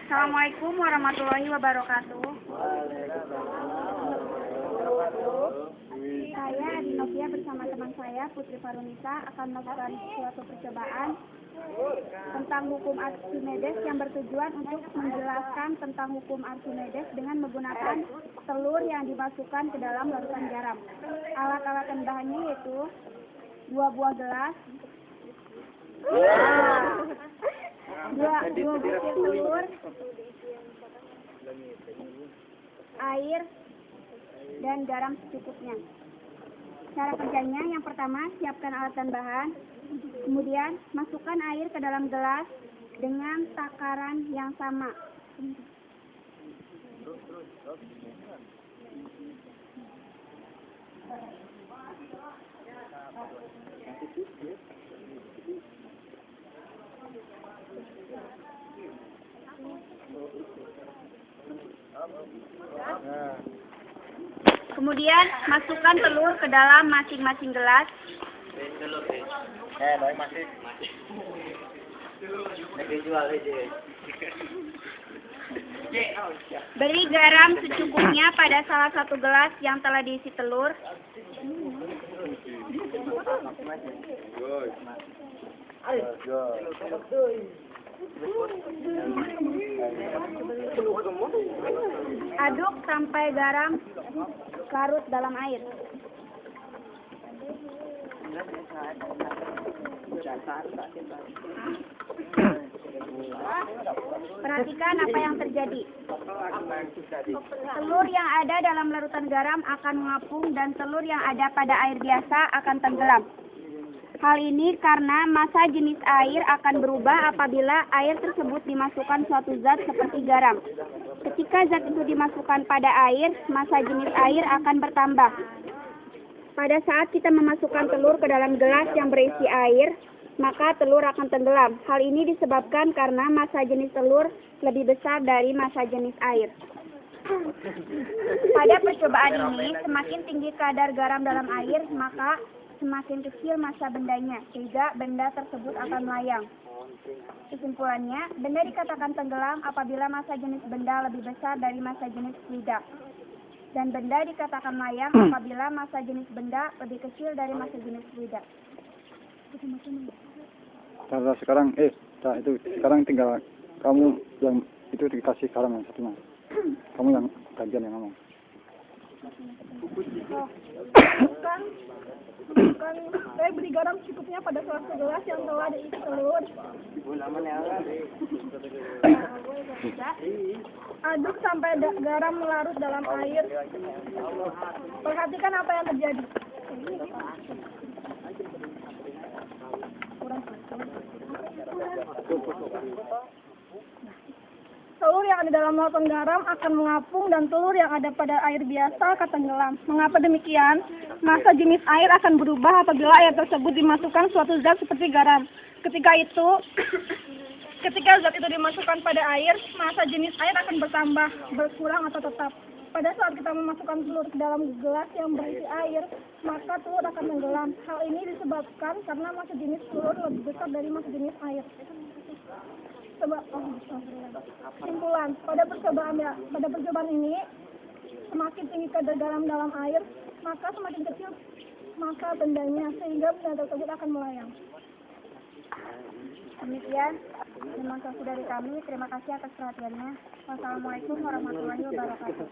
Assalamualaikum warahmatullahi wabarakatuh. Saya Adi Novia bersama teman saya Putri Farunisa akan melakukan suatu percobaan tentang hukum Archimedes yang bertujuan untuk menjelaskan tentang hukum Archimedes dengan menggunakan telur yang dimasukkan ke dalam larutan garam. Alat-alat dan bahannya yaitu 2 buah gelas, dua butir telur, air, dan garam secukupnya. Cara kerjanya, yang pertama, siapkan alat dan bahan. Kemudian, masukkan air ke dalam gelas dengan takaran yang sama. Kemudian, masukkan telur ke dalam masing-masing gelas. Beri garam secukupnya pada salah satu gelas yang telah diisi telur. Aduk sampai garam larut dalam air. Perhatikan apa yang terjadi. Telur yang ada dalam larutan garam akan mengapung dan telur yang ada pada air biasa akan tenggelam. Hal ini karena massa jenis air akan berubah apabila air tersebut dimasukkan suatu zat seperti garam. Ketika zat itu dimasukkan pada air, massa jenis air akan bertambah. Pada saat kita memasukkan telur ke dalam gelas yang berisi air, maka telur akan tenggelam. Hal ini disebabkan karena massa jenis telur lebih besar dari massa jenis air. Pada percobaan ini, semakin tinggi kadar garam dalam air, maka semakin kecil massa bendanya, sehingga benda tersebut akan melayang. Kesimpulannya, benda dikatakan tenggelam apabila massa jenis benda lebih besar dari massa jenis fluida. Dan benda dikatakan melayang apabila massa jenis benda lebih kecil dari massa jenis fluida. Sekarang tinggal kamu yang itu dikasih garam yang satunya. Kamu yang gantian yang ngomong. Saya beri garam cukupnya pada salah satu gelas yang telah diisi telur. Aduk sampai garam larut dalam air. Perhatikan apa yang terjadi. Telur yang ada dalam larutan garam akan mengapung dan telur yang ada pada air biasa akan tenggelam. Mengapa demikian? Massa jenis air akan berubah apabila air tersebut dimasukkan suatu zat seperti garam. Ketika zat itu dimasukkan pada air, massa jenis air akan bertambah, berkurang atau tetap. Pada saat kita memasukkan telur ke dalam gelas yang berisi air, maka telur akan tenggelam. Hal ini disebabkan karena massa jenis telur lebih besar dari massa jenis air. Kesimpulan, pada percobaan ini, semakin tinggi kadar garam dalam air, maka semakin kecil massa bendanya, sehingga benda tersebut akan melayang. Demikian demonstrasi dari kami. Terima kasih atas perhatiannya. Wassalamualaikum warahmatullahi wabarakatuh.